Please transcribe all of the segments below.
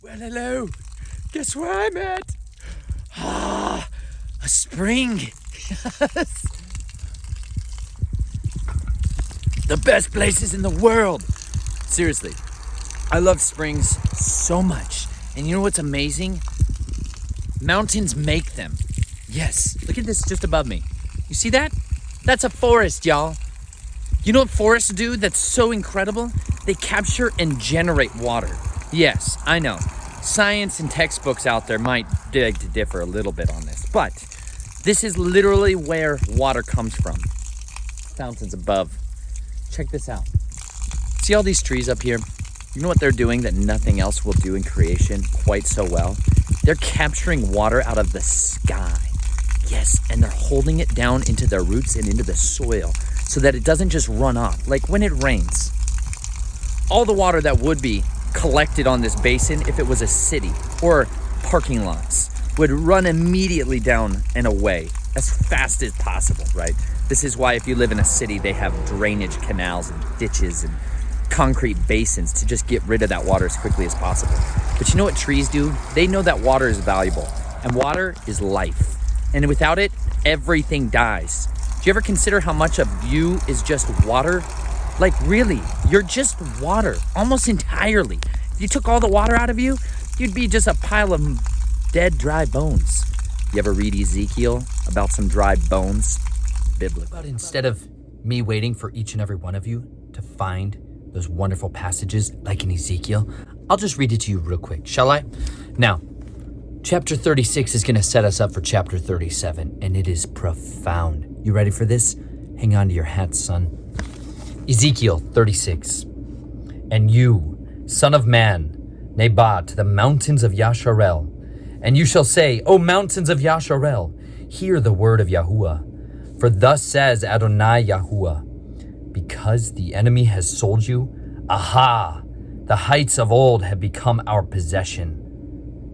Well, hello. Guess where I'm at? Ah, a spring. Yes. The best places in the world. Seriously, I love springs so much. And you know what's amazing? Mountains make them. Yes, look at this just above me. You see that? That's a forest, y'all. You know what forests do that's so incredible? They capture and generate water. Yes, I know. Science and textbooks out there might beg to differ a little bit on this, but this is literally where water comes from. Fountains above. Check this out. See all these trees up here? You know what they're doing that nothing else will do in creation quite so well? They're capturing water out of the sky. Yes, and they're holding it down into their roots and into the soil so that it doesn't just run off. Like when it rains, all the water that would be collected on this basin if it was a city or parking lots would run immediately down and away as fast as possible, right? This is why if you live in a city, they have drainage canals and ditches and concrete basins to just get rid of that water as quickly as possible. But you know what trees do? They know that water is valuable, and water is life. And without it, everything dies. Do you ever consider how much of you is just water? Like really, you're just water, almost entirely. If you took all the water out of you, you'd be just a pile of dead, dry bones. You ever read Ezekiel about some dry bones? Biblical. But instead of me waiting for each and every one of you to find those wonderful passages like in Ezekiel, I'll just read it to you real quick, shall I? Now, chapter 36 is going to set us up for chapter 37, and it is profound. You ready for this? Hang on to your hats, son. Ezekiel 36. And you, son of man, Nabat, to the mountains of Yasharel, and you shall say, O mountains of Yasharel, hear the word of Yahuwah. For thus says Adonai Yahuwah, because the enemy has sold you, aha, the heights of old have become our possession.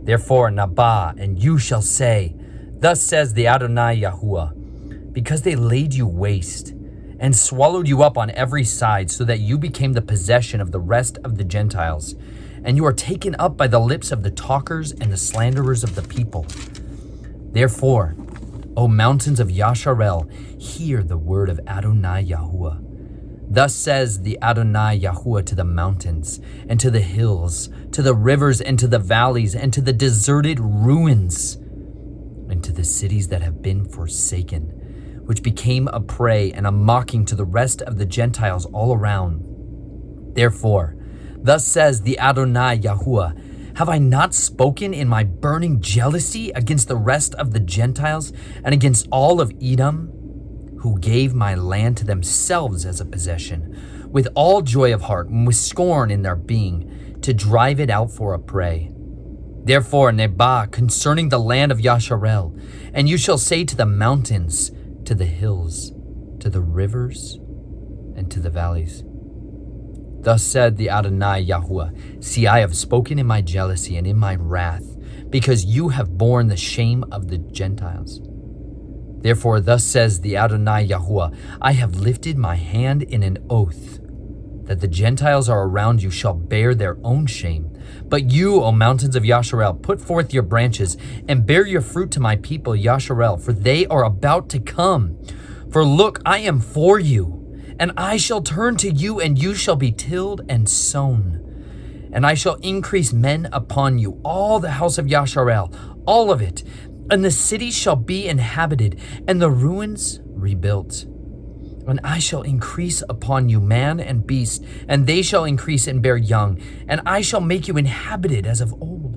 Therefore, Nabah, and you shall say, thus says the Adonai Yahuwah, because they laid you waste and swallowed you up on every side, so that you became the possession of the rest of the Gentiles, and you are taken up by the lips of the talkers and the slanderers of the people. Therefore, O mountains of Yasharel, hear the word of Adonai Yahuwah. Thus says the Adonai Yahuwah to the mountains, and to the hills, to the rivers, and to the valleys, and to the deserted ruins, and to the cities that have been forsaken, which became a prey and a mocking to the rest of the Gentiles all around. Therefore, thus says the Adonai Yahuwah, have I not spoken in my burning jealousy against the rest of the Gentiles and against all of Edom, who gave my land to themselves as a possession, with all joy of heart and with scorn in their being, to drive it out for a prey? Therefore, Nebah, concerning the land of Yasharel, and you shall say to the mountains, to the hills, to the rivers, and to the valleys, thus said the Adonai Yahuwah, see, I have spoken in my jealousy and in my wrath, because you have borne the shame of the Gentiles. Therefore, thus says the Adonai Yahuwah, I have lifted my hand in an oath, that the Gentiles are around you shall bear their own shame. But you, O mountains of Yasharel, put forth your branches and bear your fruit to my people Yasharel, for they are about to come. For look, I am for you, and I shall turn to you, and you shall be tilled and sown. And I shall increase men upon you, all the house of Yasharel, all of it, and the city shall be inhabited, and the ruins rebuilt. And I shall increase upon you man and beast, and they shall increase and bear young, and I shall make you inhabited as of old,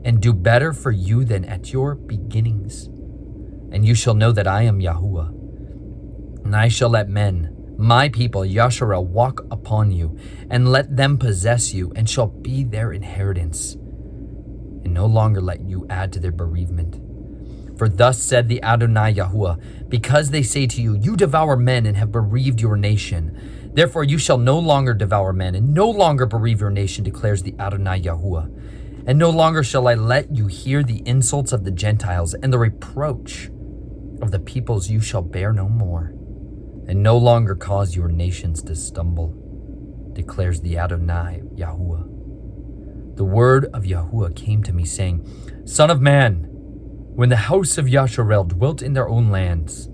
and do better for you than at your beginnings. And you shall know that I am Yahuwah. And I shall let men, my people, Yasharel, walk upon you, and let them possess you, and shall be their inheritance, and no longer let you add to their bereavement. For thus said the Adonai Yahuwah, because they say to you, you devour men and have bereaved your nation. Therefore you shall no longer devour men and no longer bereave your nation, declares the Adonai Yahuwah. And no longer shall I let you hear the insults of the Gentiles, and the reproach of the peoples you shall bear no more, and no longer cause your nations to stumble, declares the Adonai Yahuwah. the word of Yahuwah came to me, saying, Son of man, when the house of Yasharel dwelt in their own lands,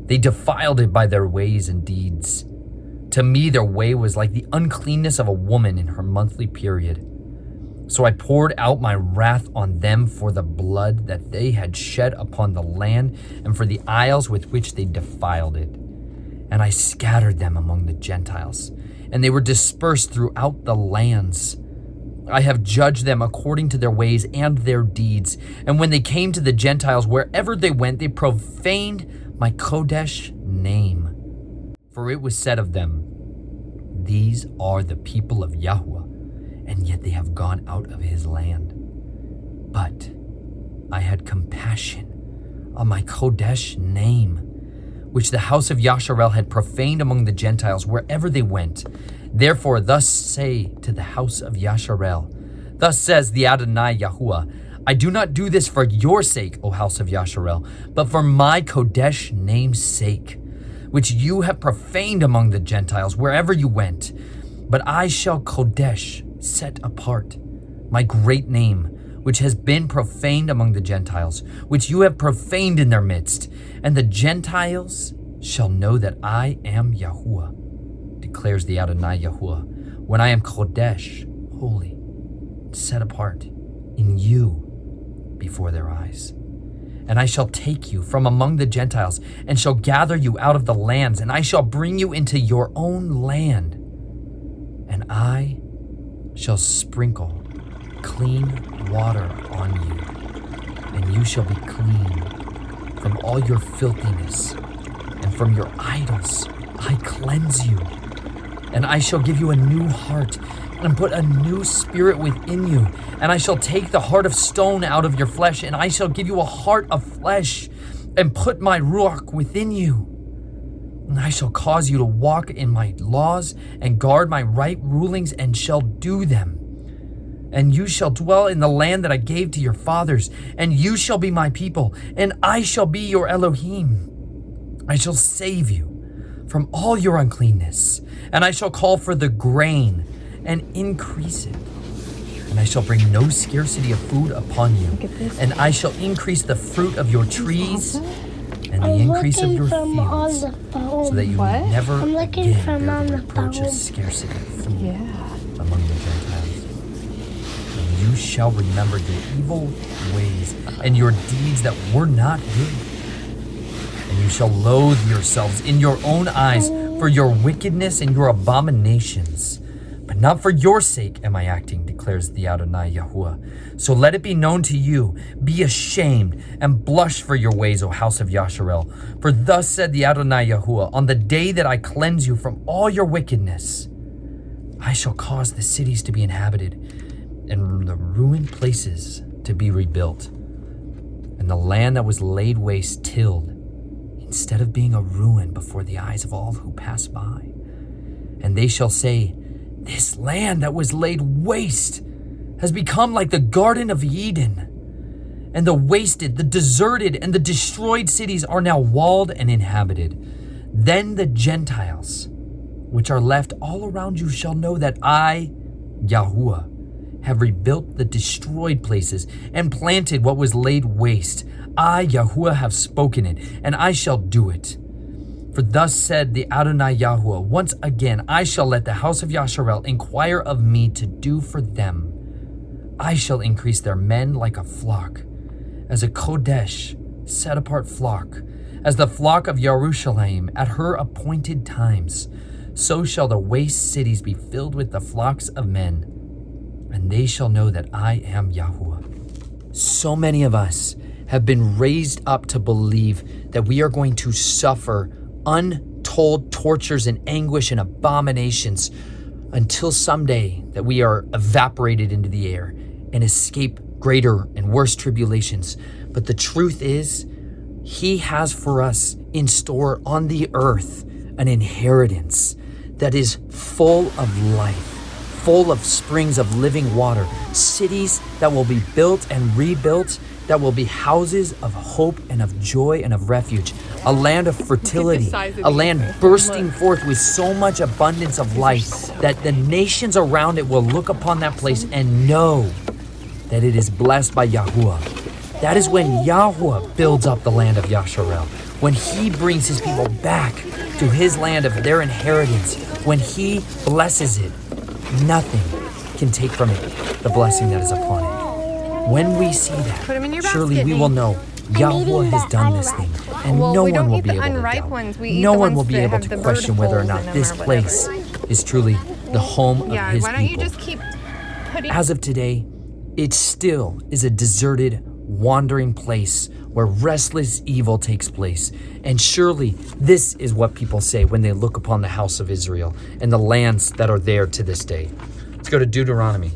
they defiled it by their ways and deeds. To me, their way was like the uncleanness of a woman in her monthly period. So I poured out my wrath on them for the blood that they had shed upon the land and for the isles with which they defiled it. And I scattered them among the Gentiles, and they were dispersed throughout the lands. I have judged them according to their ways and their deeds. And when they came to the Gentiles, wherever they went, they profaned my Kodesh name. For it was said of them, These are the people of Yahuwah, and yet they have gone out of his land. But I had compassion on my Kodesh name, which the house of Yasharel had profaned among the Gentiles wherever they went. Therefore, thus say to the house of Yasharel, Thus says the Adonai Yahuwah, I do not do this for your sake, O house of Yasharel, but for my Kodesh name's sake, which you have profaned among the Gentiles wherever you went. But I shall Kodesh set apart my great name, which has been profaned among the Gentiles, which you have profaned in their midst. And the Gentiles shall know that I am Yahuwah, declares the Adonai Yahuwah, when I am Kodesh, holy, set apart in you before their eyes. And I shall take you from among the Gentiles, and shall gather you out of the lands, and I shall bring you into your own land. And I shall sprinkle clean water on you, and you shall be clean from all your filthiness, and from your idols I cleanse you. And I shall give you a new heart, and put a new spirit within you. And I shall take the heart of stone out of your flesh, and I shall give you a heart of flesh, and put my ruach within you. And I shall cause you to walk in my laws, and guard my right rulings, and shall do them. And you shall dwell in the land that I gave to your fathers, and you shall be my people, and I shall be your Elohim. I shall save you from all your uncleanness, and I shall call for the grain and increase it. And I shall bring no scarcity of food upon you, and I shall increase the fruit of your trees and the increase of your fields, so that you may never again bear the reproach of scarcity of food among the Gentiles. And you shall remember your evil ways and your deeds that were not good. And you shall loathe yourselves in your own eyes for your wickedness and your abominations. But not for your sake am I acting, declares the Adonai Yahuwah. So let it be known to you, be ashamed and blush for your ways, O house of Yasharel. For thus said the Adonai Yahuwah, on the day that I cleanse you from all your wickedness, I shall cause the cities to be inhabited, and the ruined places to be rebuilt, and the land that was laid waste tilled, instead of being a ruin before the eyes of all who pass by. And they shall say, this land that was laid waste has become like the Garden of Eden. And the wasted, the deserted, and the destroyed cities are now walled and inhabited. Then the Gentiles, which are left all around you, shall know that I, Yahuwah, have rebuilt the destroyed places and planted what was laid waste. I, Yahuwah, have spoken it, and I shall do it. For thus said the Adonai Yahuwah, once again I shall let the house of Yasharel inquire of me to do for them. I shall increase their men like a flock, as a Kodesh set apart flock, as the flock of Jerusalem at her appointed times. So shall the waste cities be filled with the flocks of men, and they shall know that I am Yahuwah. So many of us have been raised up to believe that we are going to suffer untold tortures and anguish and abominations until someday that we are evaporated into the air and escape greater and worse tribulations. But the truth is, He has for us in store on the earth an inheritance that is full of life, full of springs of living water, cities that will be built and rebuilt, that will be houses of hope and of joy and of refuge, a land of fertility, a land bursting forth with so much abundance of life that the nations around it will look upon that place and know that it is blessed by Yahuwah. That is when Yahuwah builds up the land of Yasharel, when he brings his people back to his land of their inheritance, when he blesses it. Nothing can take from it the blessing that is upon it. When we see that, surely we will know Yahweh has done this thing, and no one will be able to doubt. No one will be able to question whether or not this place is truly the home of his people. As of today, it still is a deserted, wandering place where restless evil takes place. And surely this is what people say when they look upon the house of Israel and the lands that are there to this day. Let's go to Deuteronomy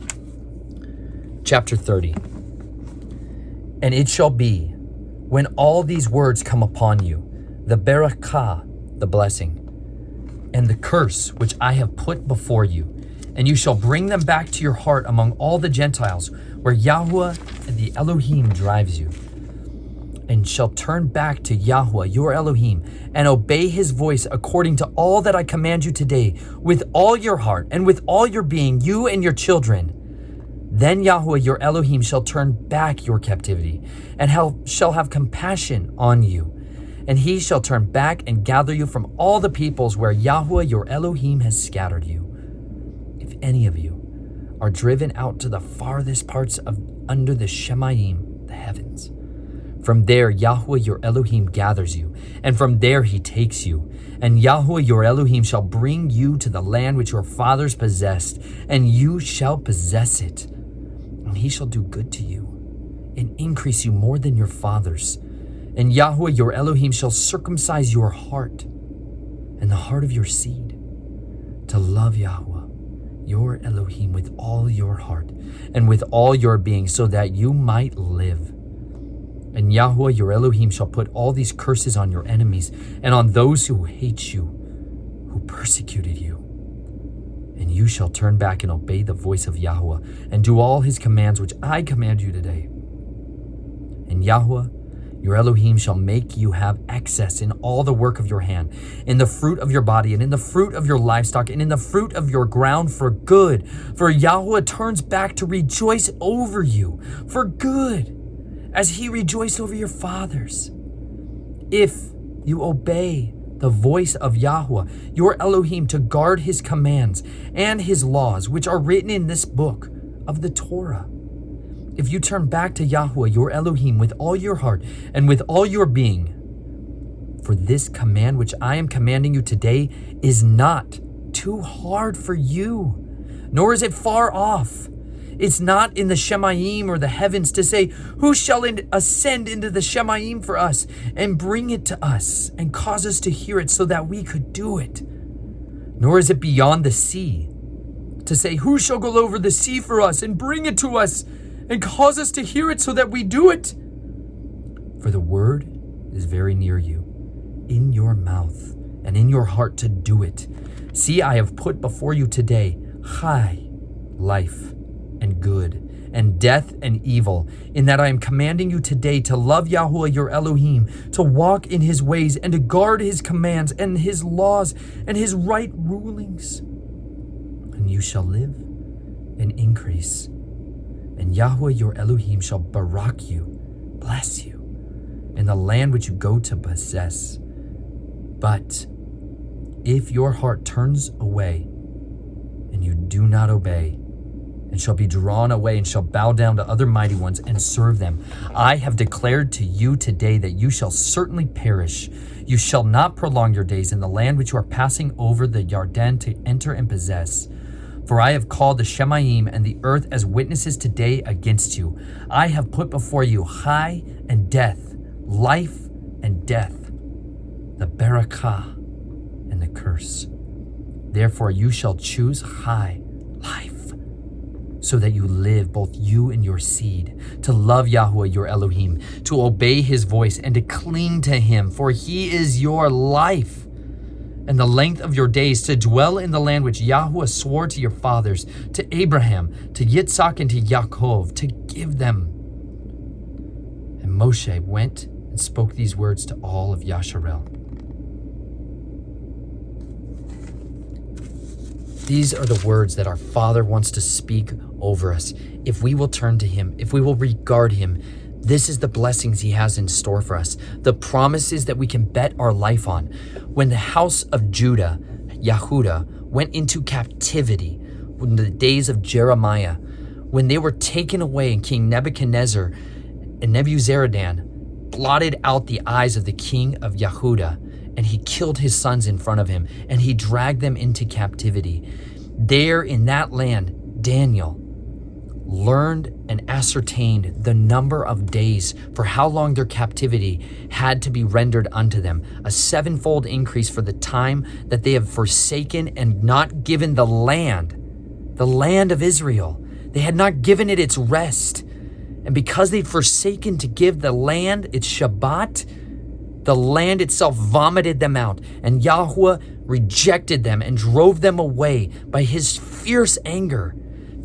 chapter 30. And it shall be, when all these words come upon you, the barakah, the blessing, and the curse which I have put before you, and you shall bring them back to your heart among all the Gentiles, where Yahweh and the Elohim drives you, and shall turn back to Yahweh your Elohim, and obey his voice according to all that I command you today, with all your heart and with all your being, you and your children. Then Yahweh your Elohim shall turn back your captivity, and shall have compassion on you. And he shall turn back and gather you from all the peoples where Yahweh your Elohim has scattered you. If any of you are driven out to the farthest parts of under the Shemayim, the heavens, from there Yahweh your Elohim gathers you, and from there he takes you. And Yahweh your Elohim shall bring you to the land which your fathers possessed, and you shall possess it. And he shall do good to you, and increase you more than your fathers. And Yahweh your Elohim shall circumcise your heart, and the heart of your seed, to love Yahweh your Elohim with all your heart, and with all your being, so that you might live. And Yahweh your Elohim shall put all these curses on your enemies, and on those who hate you, who persecuted you. And you shall turn back and obey the voice of Yahweh, and do all his commands which I command you today. And Yahweh your Elohim shall make you have excess in all the work of your hand, in the fruit of your body, and in the fruit of your livestock, and in the fruit of your ground for good. For Yahweh turns back to rejoice over you for good, as he rejoiced over your fathers, if you obey the voice of Yahweh your Elohim to guard his commands and his laws, which are written in this book of the Torah. If you turn back to Yahweh your Elohim with all your heart and with all your being, for this command which I am commanding you today is not too hard for you, nor is it far off. It's not in the Shemayim or the heavens to say, who shall ascend into the Shemayim for us and bring it to us and cause us to hear it so that we could do it. Nor is it beyond the sea to say, who shall go over the sea for us and bring it to us and cause us to hear it so that we do it. For the word is very near you, in your mouth and in your heart to do it. See, I have put before you today high life and good, and death and evil, in that I am commanding you today to love Yahweh your Elohim, to walk in his ways, and to guard his commands and his laws and his right rulings. And you shall live and increase, and Yahweh your Elohim shall barak you, bless you, in the land which you go to possess. But if your heart turns away, and you do not obey, and shall be drawn away, and shall bow down to other mighty ones and serve them, I have declared to you today that you shall certainly perish. You shall not prolong your days in the land which you are passing over the Yarden to enter and possess. For I have called the Shemayim and the earth as witnesses today against you. I have put before you high and death, life and death, the barakah and the curse. Therefore you shall choose high life, so that you live, both you and your seed, to love Yahweh your Elohim, to obey his voice, and to cling to him, for he is your life, and the length of your days, to dwell in the land which Yahweh swore to your fathers, to Abraham, to Yitzhak, and to Yaakov, to give them. Moshe went and spoke these words to all of Yasharel. These are the words that our Father wants to speak over us. If we will turn to him, if we will regard him, this is the blessings he has in store for us, the promises that we can bet our life on. When the house of Judah, Yehuda, went into captivity in the days of Jeremiah, when they were taken away and King Nebuchadnezzar and Nebuzaradan blotted out the eyes of the king of Yehuda, and he killed his sons in front of him, and he dragged them into captivity. There in that land, Daniel learned and ascertained the number of days for how long their captivity had to be rendered unto them, a sevenfold increase for the time that they have forsaken and not given the land of Israel. They had not given it its rest. And because they'd forsaken to give the land its Shabbat, the land itself vomited them out, and Yahweh rejected them and drove them away by his fierce anger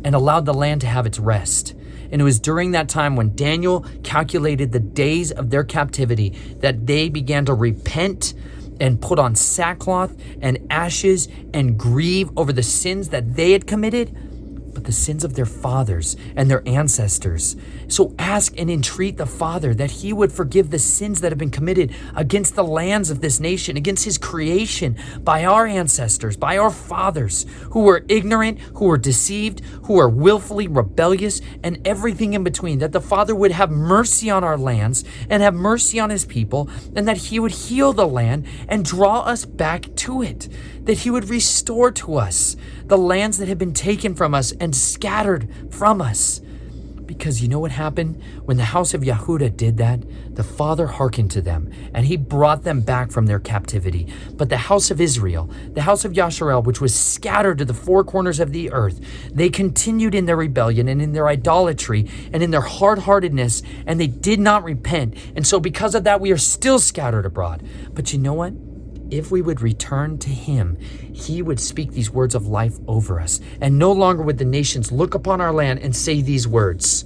and allowed the land to have its rest. And it was during that time when Daniel calculated the days of their captivity that they began to repent and put on sackcloth and ashes and grieve over the sins that they had committed, but the sins of their fathers and their ancestors. So ask and entreat the Father that he would forgive the sins that have been committed against the lands of this nation, against his creation, by our ancestors, by our fathers, who were ignorant, who were deceived, who were willfully rebellious, and everything in between, that the Father would have mercy on our lands and have mercy on his people, and that he would heal the land and draw us back to it, that he would restore to us the lands that had been taken from us and scattered from us. Because you know what happened? When the house of Yehuda did that, the Father hearkened to them, and he brought them back from their captivity. But the house of Israel, the house of Yasharel, which was scattered to the four corners of the earth, they continued in their rebellion and in their idolatry and in their hard-heartedness, and they did not repent. And so because of that, we are still scattered abroad. But you know what? If we would return to him, he would speak these words of life over us. And no longer would the nations look upon our land and say these words.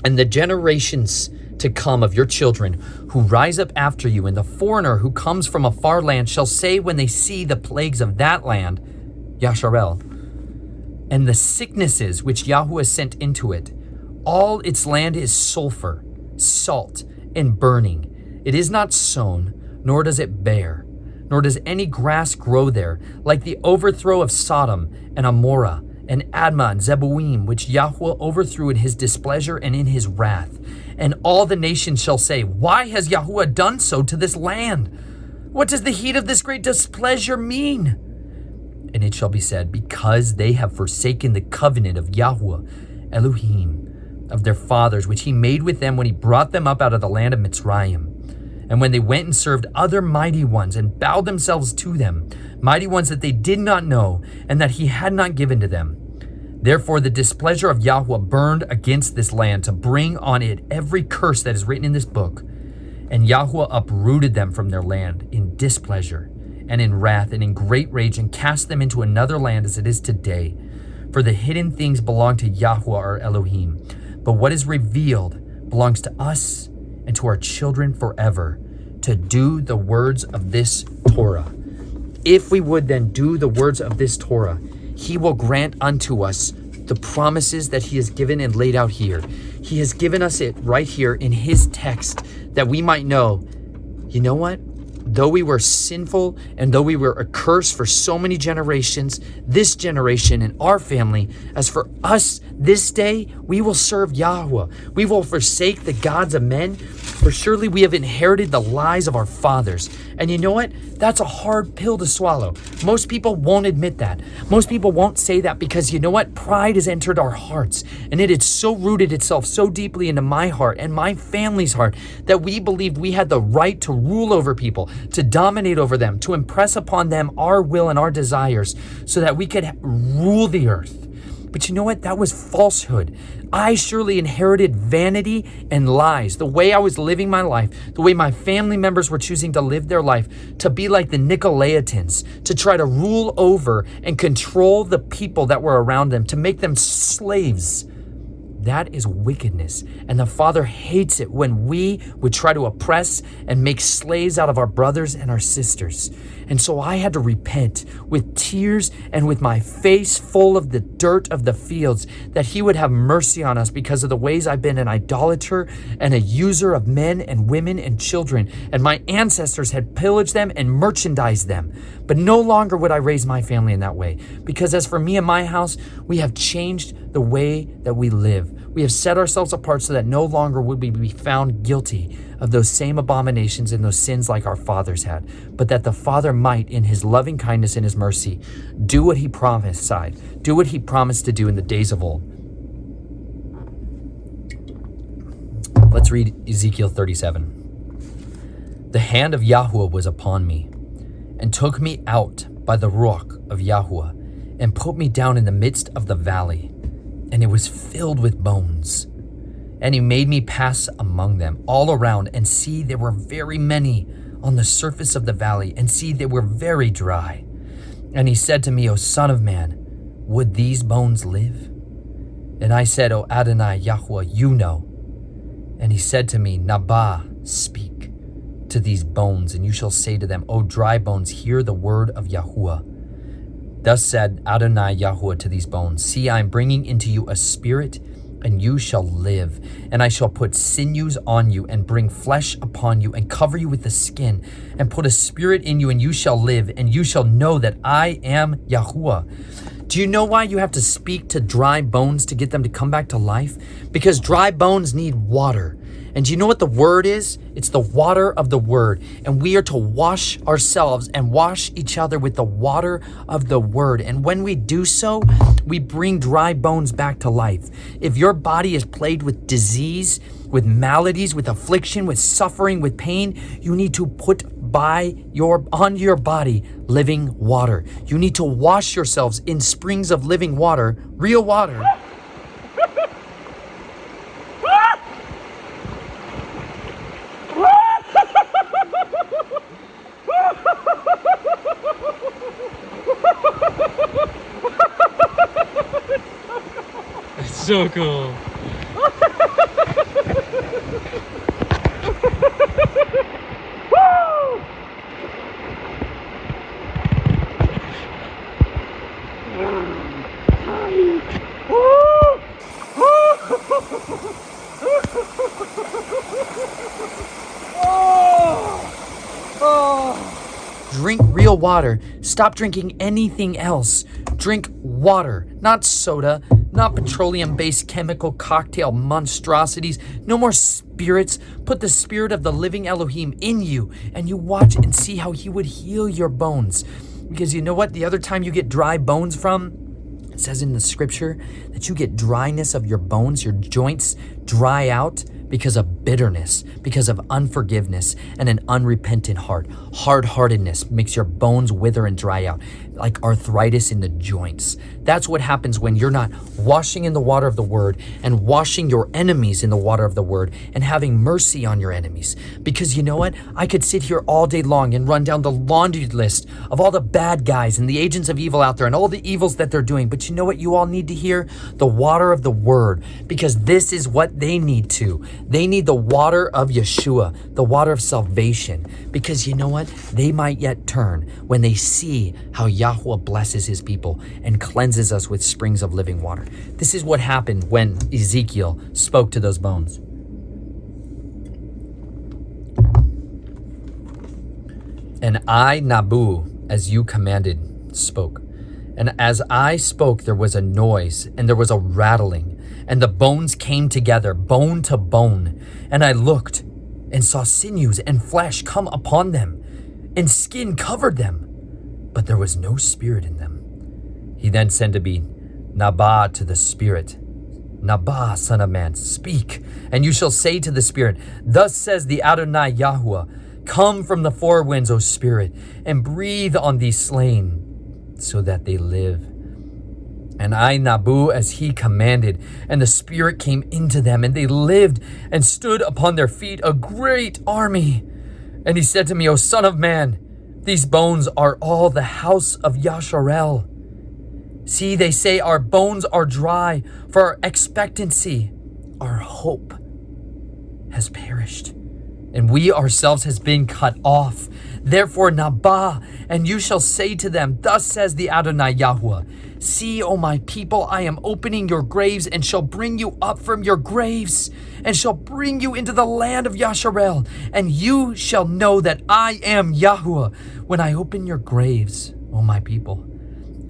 And the generations to come of your children who rise up after you, and the foreigner who comes from a far land shall say when they see the plagues of that land, Yasharel, and the sicknesses which Yahweh sent into it, all its land is sulfur, salt, and burning. It is not sown, nor does it bear, nor does any grass grow there, like the overthrow of Sodom and Amorah and Admah and Zeboim, which Yahweh overthrew in his displeasure and in his wrath. And all the nations shall say, why has Yahweh done so to this land? What does the heat of this great displeasure mean? And it shall be said, because they have forsaken the covenant of Yahweh, Elohim, of their fathers, which he made with them when he brought them up out of the land of Mitzrayim. And when they went and served other mighty ones and bowed themselves to them, mighty ones that they did not know and that he had not given to them. Therefore the displeasure of Yahweh burned against this land to bring on it every curse that is written in this book. And Yahweh uprooted them from their land in displeasure and in wrath and in great rage, and cast them into another land as it is today. For the hidden things belong to Yahweh our Elohim, but what is revealed belongs to us and to our children forever, to do the words of this Torah. If we would then do the words of this Torah, he will grant unto us the promises that he has given and laid out here. He has given us it right here in his text, that we might know, you know what? Though we were sinful and though we were accursed for so many generations, this generation and our family, as for us this day, we will serve Yahweh. We will forsake the gods of men, for surely we have inherited the lies of our fathers. And you know what? That's a hard pill to swallow. Most people won't admit that. Most people won't say that because you know what? Pride has entered our hearts, and it has so rooted itself so deeply into my heart and my family's heart that we believed we had the right to rule over people, to dominate over them, to impress upon them our will and our desires so that we could rule the earth. But you know what? That was falsehood. I surely inherited vanity and lies. The way I was living my life, the way my family members were choosing to live their life, to be like the Nicolaitans, to try to rule over and control the people that were around them, to make them slaves. That is wickedness, and the Father hates it when we would try to oppress and make slaves out of our brothers and our sisters. And so I had to repent with tears and with my face full of the dirt of the fields, that he would have mercy on us because of the ways I've been an idolater and a user of men and women and children, and my ancestors had pillaged them and merchandised them. But no longer would I raise my family in that way, because as for me and my house, we have changed the way that we live. We have set ourselves apart so that no longer would we be found guilty of those same abominations and those sins like our fathers had, but that the Father might, in his loving kindness and his mercy, do what he prophesied, do what he promised to do in the days of old. Let's read Ezekiel 37. The hand of Yahuwah was upon me, and took me out by the ruach of Yahuwah, and put me down in the midst of the valley, and it was filled with bones. And he made me pass among them all around, and see, there were very many on the surface of the valley, and see, they were very dry. And he said to me, O son of man, would these bones live? And I said, O Adonai Yahuwah, you know. And he said to me, Nabah, speak to these bones, and you shall say to them, O dry bones, hear the word of Yahuwah. Thus said Adonai Yahuwah to these bones, see, I am bringing into you a spirit, and you shall live, and I shall put sinews on you, and bring flesh upon you, and cover you with the skin, and put a spirit in you, and you shall live, and you shall know that I am Yahuwah. Do you know why you have to speak to dry bones to get them to come back to life? Because dry bones need water. And do you know what the word is? It's the water of the word. And we are to wash ourselves and wash each other with the water of the word. And when we do so, we bring dry bones back to life. If your body is plagued with disease, with maladies, with affliction, with suffering, with pain, you need to put on your body living water. You need to wash yourselves in springs of living water, real water. It's so cool. Drink real water. Stop drinking anything else. Drink water, not soda, not petroleum-based chemical cocktail monstrosities. No more spirits. Put the spirit of the living Elohim in you, and you watch and see how he would heal your bones. Because you know what? The other time you get dry bones from, it says in the scripture that you get dryness of your bones, your joints dry out because of bitterness, because of unforgiveness and an unrepentant heart. Hard-heartedness makes your bones wither and dry out, like arthritis in the joints. That's what happens when you're not washing in the water of the word and washing your enemies in the water of the word and having mercy on your enemies. Because you know what? I could sit here all day long and run down the laundry list of all the bad guys and the agents of evil out there and all the evils that they're doing. But you know what you all need to hear? The water of the word, because this is what they need to. They need the water of Yeshua, the water of salvation, because you know what? They might yet turn when they see how Yahuwah blesses his people and cleanses us with springs of living water. This is what happened when Ezekiel spoke to those bones. And I, Nabu, as you commanded, spoke. And as I spoke, there was a noise, and there was a rattling, and the bones came together, bone to bone. And I looked and saw sinews and flesh come upon them, and skin covered them, but there was no spirit in them. He then said to me, Nabah, to the spirit, Nabah, son of man, speak, and you shall say to the spirit, thus says the Adonai Yahuwah, come from the four winds, O spirit, and breathe on these slain, so that they live. And I, Nabu, as he commanded, and the spirit came into them, and they lived and stood upon their feet, a great army. And he said to me, O son of man, these bones are all the house of Yasharel. See, they say our bones are dry for our expectancy. our hope has perished, and we ourselves has been cut off. Therefore, Nabah, and you shall say to them, thus says the Adonai Yahweh, see, O my people, I am opening your graves, and shall bring you up from your graves, and shall bring you into the land of Yasharel, and you shall know that I am Yahweh when I open your graves, O my people,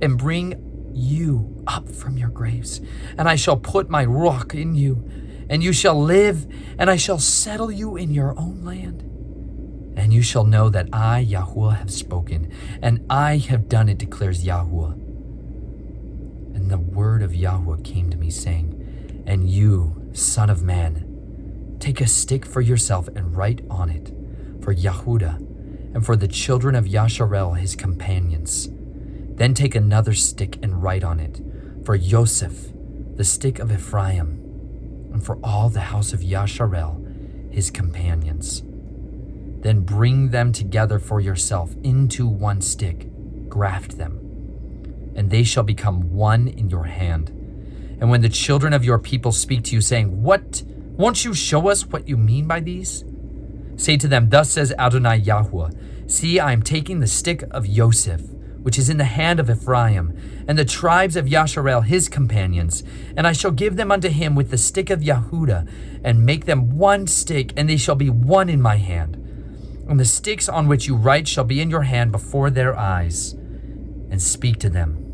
and bring you up from your graves, and I shall put my ruach in you, and you shall live, and I shall settle you in your own land. And you shall know that I, Yahuwah, have spoken, and I have done it, declares Yahuwah. And the word of Yahuwah came to me, saying, and you, son of man, take a stick for yourself and write on it for Yehuda and for the children of Yasharel, his companions. Then take another stick and write on it for Yosef, the stick of Ephraim, and for all the house of Yasharel, his companions. Then bring them together for yourself into one stick, graft them, and they shall become one in your hand. And when the children of your people speak to you, saying, what? Won't you show us what you mean by these? Say to them, thus says Adonai Yahuwah, see, I am taking the stick of Yosef, which is in the hand of Ephraim, and the tribes of Yasharel, his companions, and I shall give them unto him with the stick of Yehuda, and make them one stick, and they shall be one in my hand. And the sticks on which you write shall be in your hand before their eyes, and speak to them.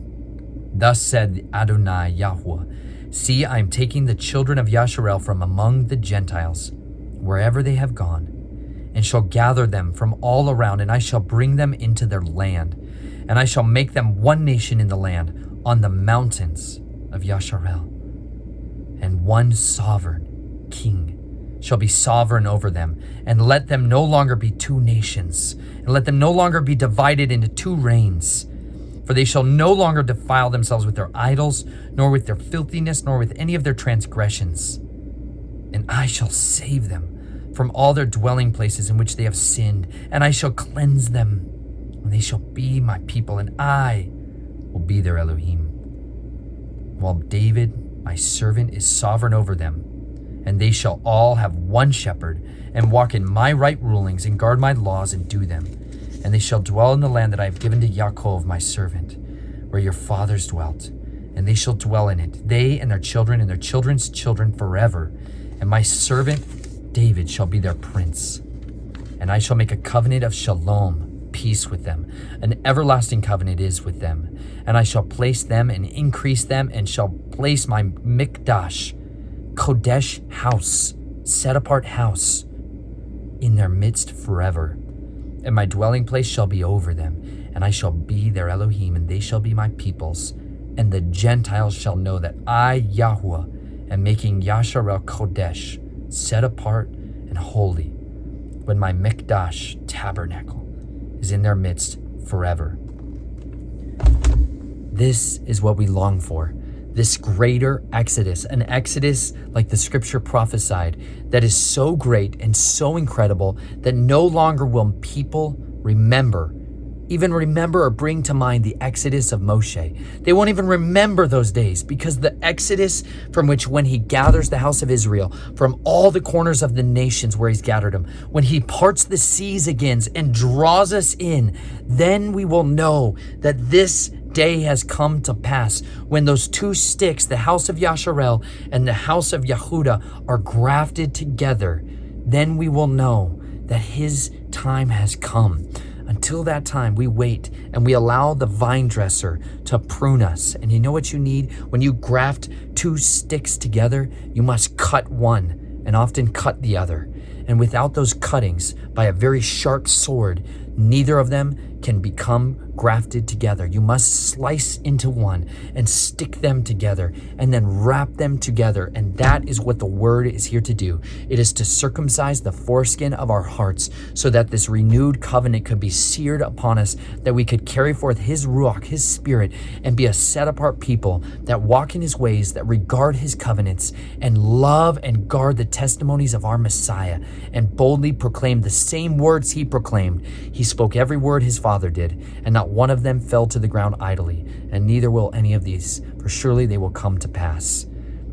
Thus said Adonai Yahuwah, see, I am taking the children of Yasharel from among the Gentiles, wherever they have gone, and shall gather them from all around, and I shall bring them into their land, and I shall make them one nation in the land, on the mountains of Yasharel, and one sovereign king shall be sovereign over them, and let them no longer be two nations, and let them no longer be divided into two reigns. For they shall no longer defile themselves with their idols, nor with their filthiness, nor with any of their transgressions. And I shall save them from all their dwelling places in which they have sinned, and I shall cleanse them, and they shall be my people, and I will be their Elohim. While David, my servant, is sovereign over them, and they shall all have one shepherd, and walk in my right rulings, and guard my laws, and do them. And they shall dwell in the land that I have given to Yaakov, my servant, where your fathers dwelt. And they shall dwell in it, they and their children's children forever. And my servant David shall be their prince. And I shall make a covenant of shalom, peace with them. An everlasting covenant is with them. And I shall place them and increase them, and shall place my mikdash, Kodesh house, set apart house, in their midst forever. And my dwelling place shall be over them, and I shall be their Elohim, and they shall be my peoples. And the Gentiles shall know that I, Yahuwah, am making Yasharel Kodesh, set apart and holy, when my mikdash tabernacle is in their midst forever. This is what we long for. This greater exodus, an exodus like the scripture prophesied, that is so great and so incredible that no longer will people even remember or bring to mind the exodus of Moshe. They won't even remember those days, because the exodus from which, when he gathers the house of Israel from all the corners of the nations where he's gathered them, when he parts the seas again and draws us in, then we will know that this day has come to pass, when those two sticks, the house of Yasharel and the house of Yehuda, are grafted together. Then we will know that his time has come. Until that time, we wait and we allow the vine dresser to prune us. And you know what you need? When you graft two sticks together, you must cut one and often cut the other. And without those cuttings, by a very sharp sword, neither of them can become grafted together. You must slice into one and stick them together and then wrap them together. And that is what the word is here to do. It is to circumcise the foreskin of our hearts, so that this renewed covenant could be seared upon us, that we could carry forth his ruach, his spirit, and be a set apart people that walk in his ways, that regard his covenants, and love and guard the testimonies of our Messiah, and boldly proclaim the same words he proclaimed. He spoke every word his Father did, and not one of them fell to the ground idly, and neither will any of these, for surely they will come to pass.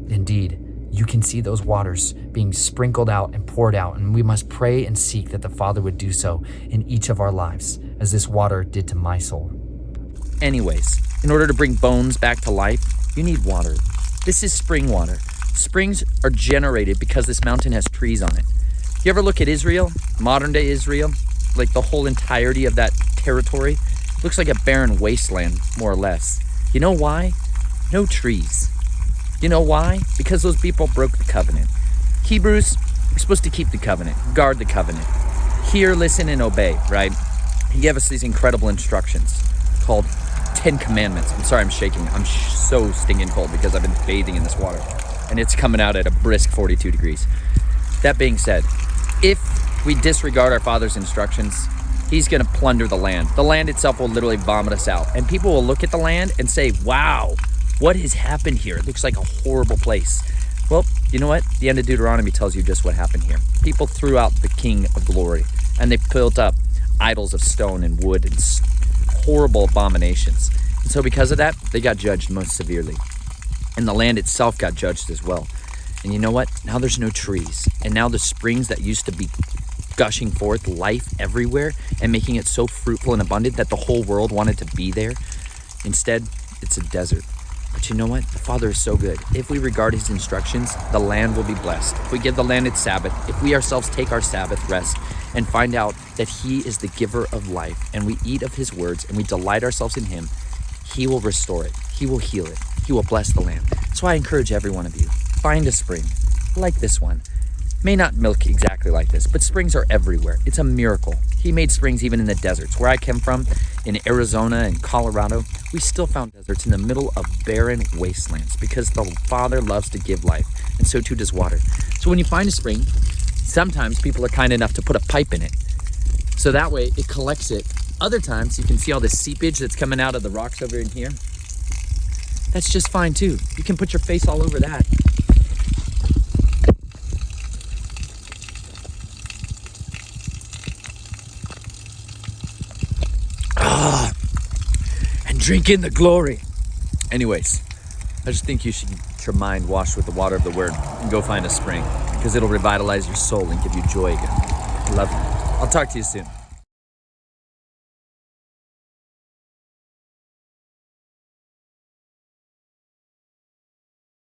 Indeed, you can see those waters being sprinkled out and poured out, and we must pray and seek that the Father would do so in each of our lives, as this water did to my soul. Anyways, in order to bring bones back to life, you need water. This is spring water. Springs are generated because this mountain has trees on it. You ever look at Israel, modern day Israel, like the whole entirety of that territory? Looks like a barren wasteland, more or less. You know why? No trees. You know why? Because those people broke the covenant. Hebrews are supposed to keep the covenant, guard the covenant. Hear, listen, and obey, right? He gave us these incredible instructions called 10 Commandments. I'm sorry I'm shaking. I'm so stinking cold because I've been bathing in this water. And it's coming out at a brisk 42 degrees. That being said, if we disregard our Father's instructions, He's going to plunder the land. The land itself will literally vomit us out. And people will look at the land and say, wow, what has happened here? It looks like a horrible place. Well, you know what? The end of Deuteronomy tells you just what happened here. People threw out the King of Glory, and they built up idols of stone and wood and horrible abominations. And so because of that, they got judged most severely. And the land itself got judged as well. And you know what? Now there's no trees. And now the springs that used to be gushing forth life everywhere and making it so fruitful and abundant that the whole world wanted to be there, instead, it's a desert. But you know what? The Father is so good. If we regard His instructions, the land will be blessed. If we give the land its Sabbath, if we ourselves take our Sabbath rest and find out that He is the giver of life, and we eat of His words and we delight ourselves in Him, He will restore it. He will heal it. He will bless the land. So I encourage every one of you, find a spring like this one. May not milk exactly like this, but springs are everywhere. It's a miracle. He made springs even in the deserts. Where I came from, in Arizona and Colorado, we still found deserts in the middle of barren wastelands because the Father loves to give life, and so too does water. So when you find a spring, sometimes people are kind enough to put a pipe in it. So that way it collects it. Other times you can see all this seepage that's coming out of the rocks over in here. That's just fine too. You can put your face all over that. And drink in the glory. Anyways, I just think you should get your mind washed with the water of the Word and go find a spring, because it'll revitalize your soul and give you joy again. I love you. I'll talk to you soon.